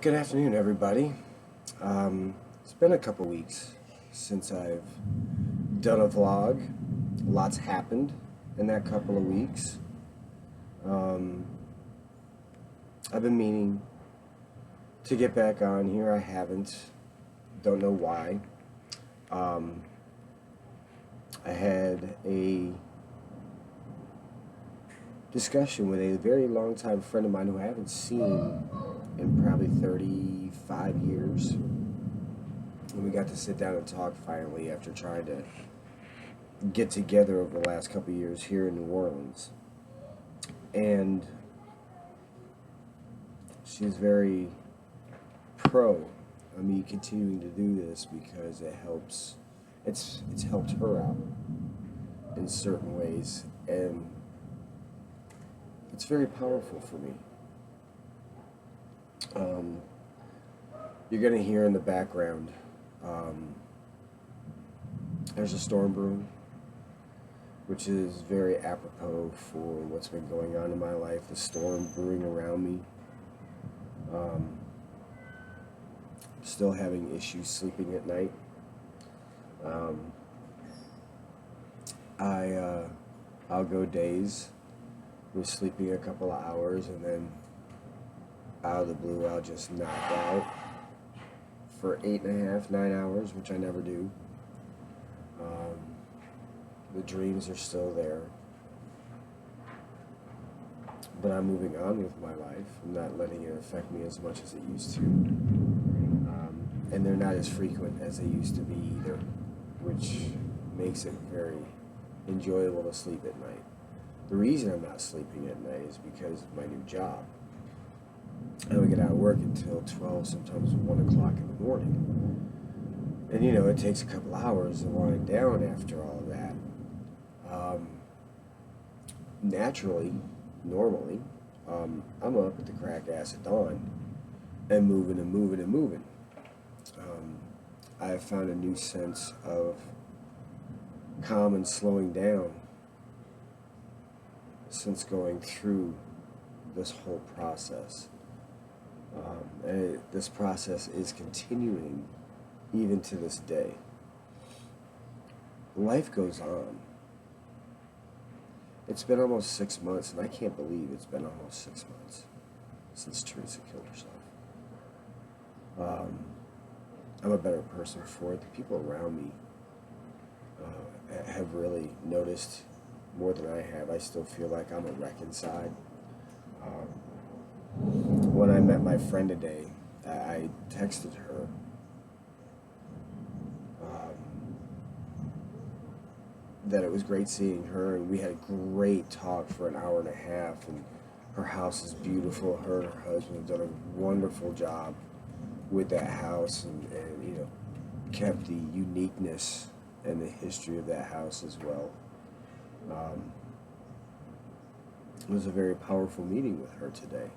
Good afternoon, everybody. It's been a couple weeks since I've done a vlog. Lots happened in that couple of weeks. Um, I've been meaning to get back on here. I haven't. Don't know why. Um, I had a discussion with a very long-time friend of mine who I haven't seen in probably 35 years. And we got to sit down and talk finally after trying to get together over the last couple of years here in New Orleans. And she's very pro of me continuing to do this because it's helped her out in certain ways, and it's very powerful for me. Um, you're gonna hear in the background, um, there's a storm brewing, which is very apropos for what's been going on in my life. The storm brewing around me. Um, Still having issues sleeping at night. Um, I I'll go days with sleeping a couple of hours, and then out of the blue I'll just knock out for 8.5, 9 hours, which I never do. Um, the dreams are still there, but I'm moving on with my life. I'm not letting it affect me as much as it used to. And they're not as frequent as they used to be either, which makes it very enjoyable to sleep at night. The reason I'm not sleeping at night is because of my new job. I don't get out of work until 12, sometimes 1 o'clock in the morning. And it takes a couple hours to wind down after all of that. Um, Naturally, normally, I'm up at the crack ass of dawn and moving and moving and moving. Um, I have found a new sense of calm and slowing down since going through this whole process. This process is continuing even to this day. Life goes on. It's been almost 6 months, and I can't believe it's been almost 6 months since Teresa killed herself. Um, I'm a better person for it. The people around me have really noticed more than I have. I still feel like I'm a wreck inside. When I met my friend today, I texted her um, that it was great seeing her, and we had a great talk for an hour and a half. And her house is beautiful. Her and her husband have done a wonderful job with that house, and kept the uniqueness and the history of that house as well. Um, it was a very powerful meeting with her today.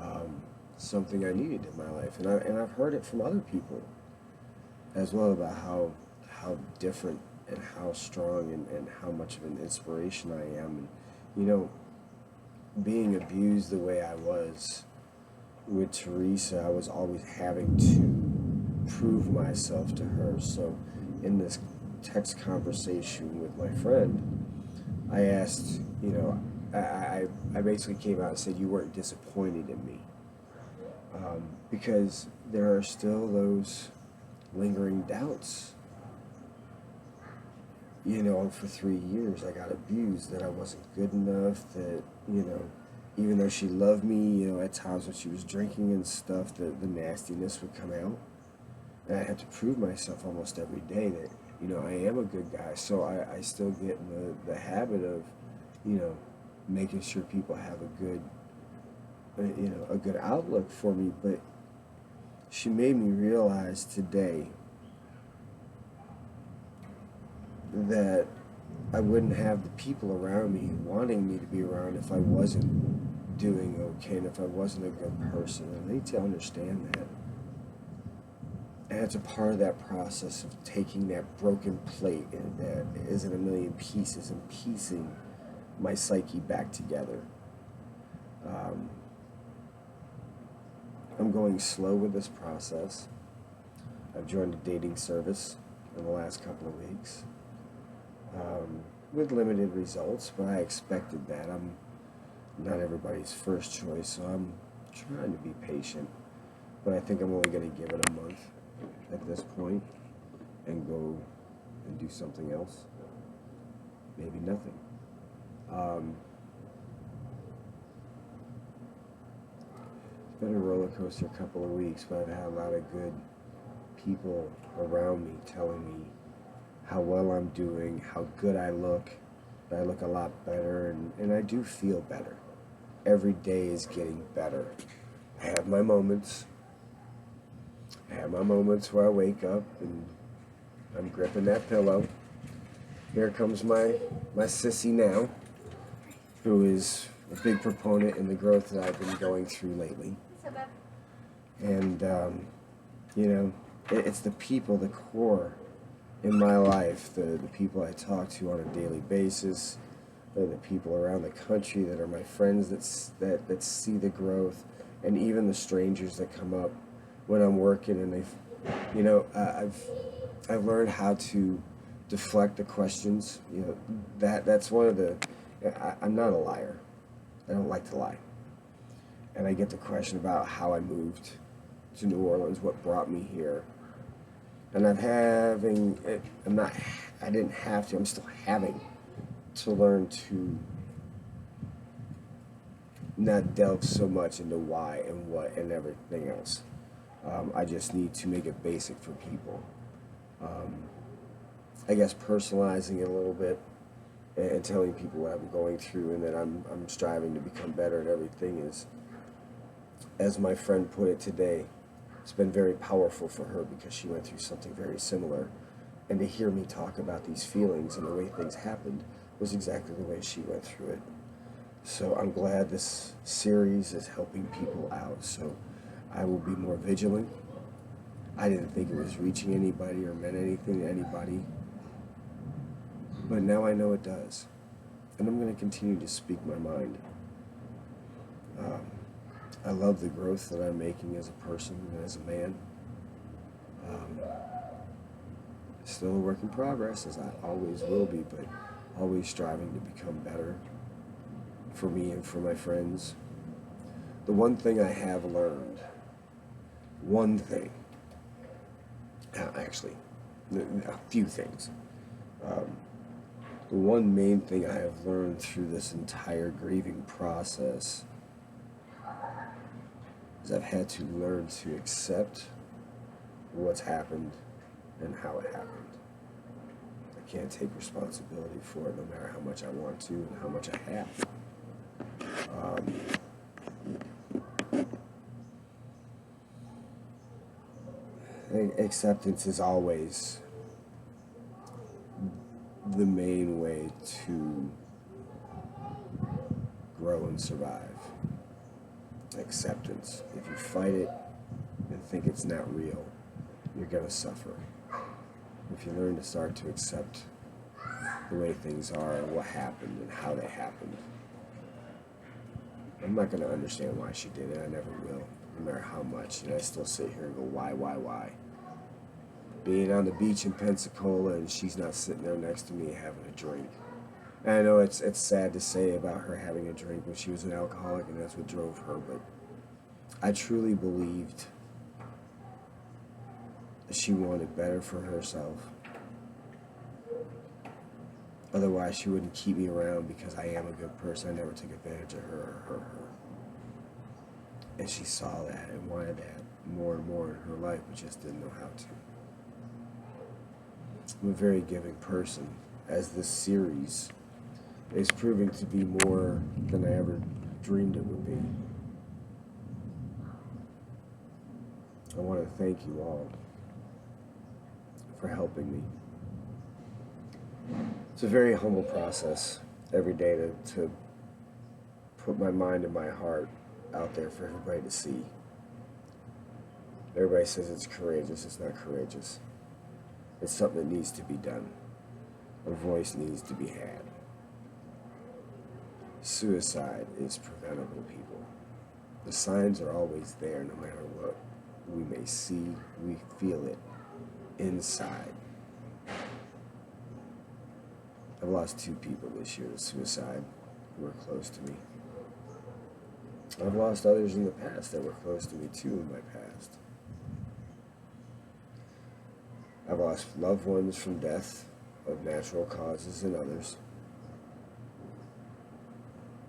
Um, Something I needed in my life, and I've heard it from other people as well about how different and how strong and how much of an inspiration I am. And being abused the way I was with Teresa, I was always having to prove myself to her. So in this text conversation with my friend, I asked, I basically came out and said, you weren't disappointed in me. Because there are still those lingering doubts. For 3 years I got abused, that I wasn't good enough, that, even though she loved me, at times when she was drinking and stuff, the nastiness would come out. And I had to prove myself almost every day that, I am a good guy. So I still get in the habit of, making sure people have a good outlook for me. But she made me realize today that I wouldn't have the people around me wanting me to be around if I wasn't doing okay and if I wasn't a good person. And I need to understand that. And it's a part of that process of taking that broken plate that is in a million pieces and piecing my psyche back together. Um, I'm going slow with this process. I've joined a dating service in the last couple of weeks, with limited results, but I expected that. I'm not everybody's first choice, so I'm trying to be patient. But I think I'm only going to give it a month at this point and go and do something else. Maybe nothing. It's been a roller coaster couple of weeks, but I've had a lot of good people around me telling me how well I'm doing, how good I look. I look a lot better, and I do feel better. Every day is getting better. I have my moments. I have my moments where I wake up and I'm gripping that pillow. Here comes my sissy now, who is a big proponent in the growth that I've been going through lately. And, it's the people, the core in my life, the people I talk to on a daily basis, the people around the country that are my friends that see the growth, and even the strangers that come up when I'm working, and I've learned how to deflect the questions. That's one of the. I'm not a liar. I don't like to lie. And I get the question about how I moved to New Orleans, what brought me here. And I didn't have to, I'm still having to learn to not delve so much into why and what and everything else. I just need to make it basic for people. I guess personalizing it a little bit and telling people what I'm going through and that I'm striving to become better at everything is, as my friend put it today, it's been very powerful for her because she went through something very similar. And to hear me talk about these feelings and the way things happened was exactly the way she went through it. So I'm glad this series is helping people out. So I will be more vigilant. I didn't think it was reaching anybody or meant anything to anybody. But now I know it does. And I'm going to continue to speak my mind. I love the growth that I'm making as a person and as a man. Still a work in progress, as I always will be, but always striving to become better for me and for my friends. The one thing I have learned, actually, a few things. The one main thing I have learned through this entire grieving process is I've had to learn to accept what's happened and how it happened. I can't take responsibility for it no matter how much I want to and how much I have. Acceptance is always the main way to grow and survive. Acceptance. If you fight it and think it's not real, you're going to suffer. If you learn to start to accept the way things are and what happened and how they happened, I'm not going to understand why she did it. I never will, no matter how much. And I still sit here and go, why? Being on the beach in Pensacola and she's not sitting there next to me having a drink. And I know it's sad to say about her having a drink when she was an alcoholic and that's what drove her, but I truly believed that she wanted better for herself. Otherwise, she wouldn't keep me around because I am a good person. I never took advantage of her or hurt her. And she saw that and wanted that more and more in her life, but just didn't know how to. I'm a very giving person, as this series is proving to be more than I ever dreamed it would be. I want to thank you all for helping me. It's a very humble process every day to put my mind and my heart out there for everybody to see. Everybody says it's courageous. It's not courageous. It's something that needs to be done. A voice needs to be had. Suicide is preventable, people. The signs are always there no matter what we may see, we feel it inside. I've lost 2 people this year to suicide who were close to me. I've lost others in the past that were close to me too in my past. I've lost loved ones from death of natural causes and others,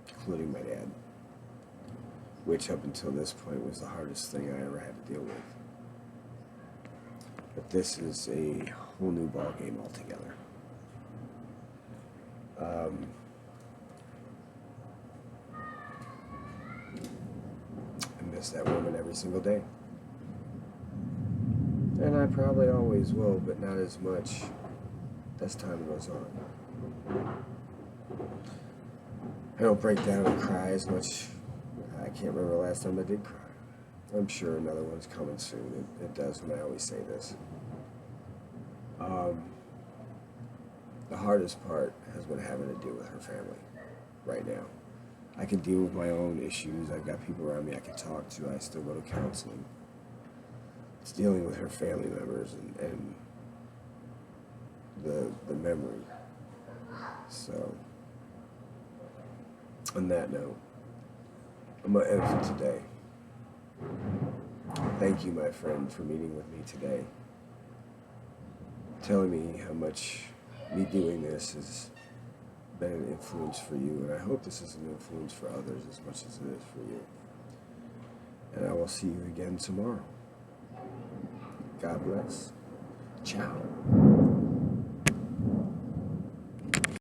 including my dad, which up until this point was the hardest thing I ever had to deal with. But this is a whole new ballgame altogether. I miss that woman every single day. And I probably always will, but not as much as time goes on. I don't break down and cry as much. I can't remember the last time I did cry. I'm sure another one's coming soon. It does when I always say this. The hardest part has been having to deal with her family right now. I can deal with my own issues. I've got people around me I can talk to. I still go to counseling. It's dealing with her family members and the memory. So, on that note, I'm going to end for today. Thank you, my friend, for meeting with me today. Telling me how much me doing this has been an influence for you, and I hope this is an influence for others as much as it is for you. And I will see you again tomorrow. God bless. Ciao.